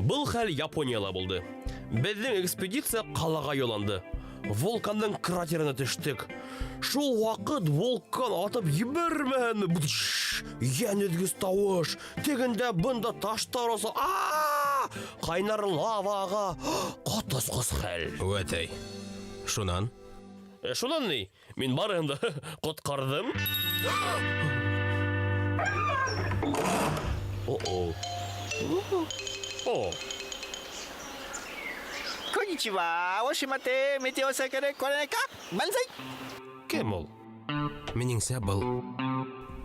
Был хәл Японияла булды. Безнең экспедиция қалаға юланды. Вулканның кратерына төштек. Шул вакыт вулкан атып ебәрмәһен. Янедгез тавыш. Тегендә бында таштар аса. Кайнар лавага. Катысқыз хәл. Вәтәй. Шунан? Шунан ни? Мин барыһын да коткардым. О. Konnichiwa, Oshimate, Meteo Sakare, Koreka, Banzai. Кем ул? Минеңсә был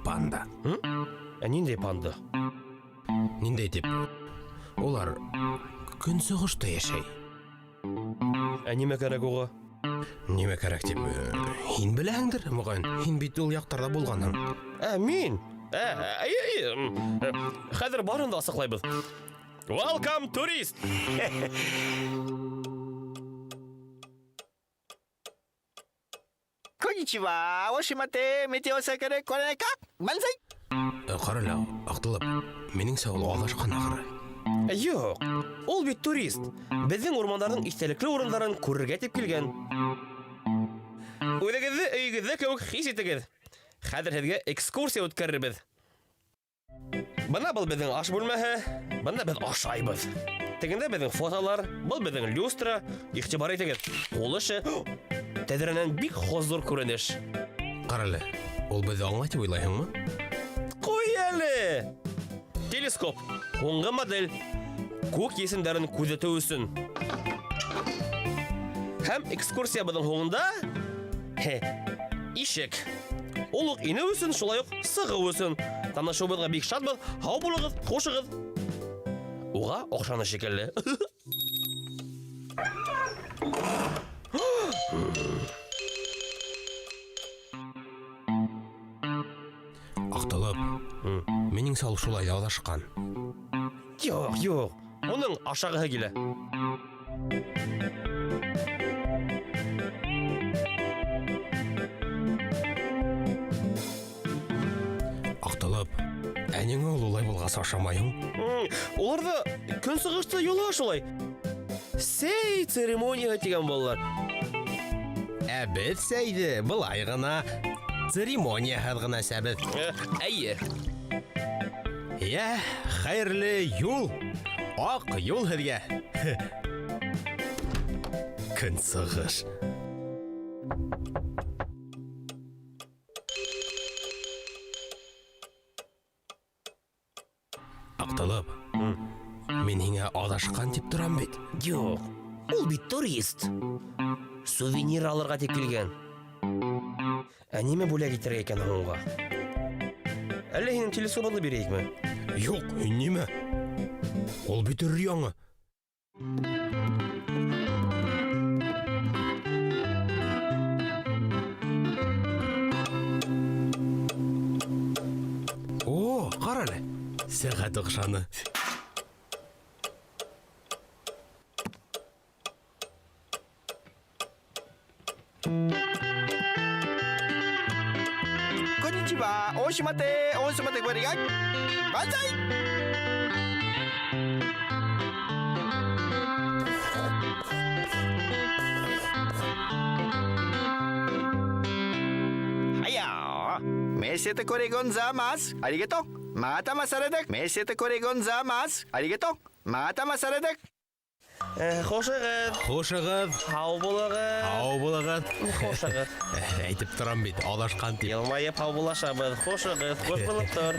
панда. Ниндәй панда? Ниндәй дип? Улар көнсыгышта яшәй. Нимә кәрәк уга? Нимә кәрәк дип? Һин беләһеңдер, мөгаен. Һин бит ул яктарда булганың. Мин? Хәзер барын да асыклайбыз. Welcome, tourist! Konnichiwa, Oshimate, Meteo Sakare, Koreka, Banzai. Карала, актылып. Минеңсә ул адашкан ахыры. Юк, ул бит турист. Безнең урмандарның истәлекле урыннарын күрергә дип килгән. Үзегезне өйегездә кебек хис итегез. Хәзер һезгә экскурсия үткәрербез. Бына был безнең аш бүлмәһе, бында без ашайбыз. Тегендә безнең фотолар, был безнең люстра, игътибар итегез. Ул эше тәҙрәнән бик хозур күренеш. Карала, ул безне аңлай дип уйлайһыңмы? Куй әле! Телескоп, һуңгы модель. Күк есемдәрен күзәтү өсөн. Һәм экскурсиябызның һуңында ишек. Ул ук инеү өсөн, шулай ук сығыу өсөн. Танышыуыбыҙға бик шатбыҙ. Һау булығыҙ, ҡушығыҙ. Уға оҡшаны шикелле. Актылып. Минеңсә ул шулай адашкан. Юк. Уның ашағыһы килә. Актылып. Әнеңә ул улай булғас ашамайың? Уларҙы көнсығышты юла шулай. Сей церемония тигән балалар. Беҙ сәйҙе былай ғына церемонияһыҙ ғына сәбеҙ. Әйе. Хәйерле юл. Аҡ юл һеҙгә. Көнсығыш. Актылып. Мин һиңә адашҡан тип торам бит. Юк. Ул бит турист. Сувенир алырға тип килгән. Нимә бүләк итергә икән һуңға? Әллә һинең телескопыңды бирәйекме? Юк, нимә? Ул бит өр-яңы. О, ҡарале. Сәғәт оҡшаны. Konnichiwa, Oshimate, Koreka, Banzai. Mesete koregon zamas. Arigato. Mata masaredek. Mesete koregon zamas. Arigato. Mata masaredek. Хошығыҙ. Хушығыҙ. Һау булығыҙ. Һау булығыҙ. Хошығыҙ. Әйтеп торам бит, адашҡан тип. Йылмайып һау булашабыҙ. Хошығыҙ. Хош булып тор.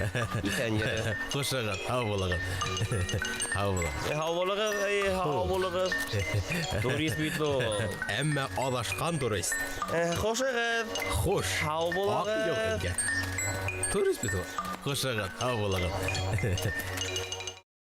Икән ере. Хушығыҙ. Һау булығыҙ. Һау булығыҙ. Һау булығыҙ. Һау булығыҙ. Турист бит ул. Әммә адашҡан турист. Хошығыҙ. Хуш. Һау булығыҙ. Турист бит ул. Хушығыҙ. Һау булығыҙ.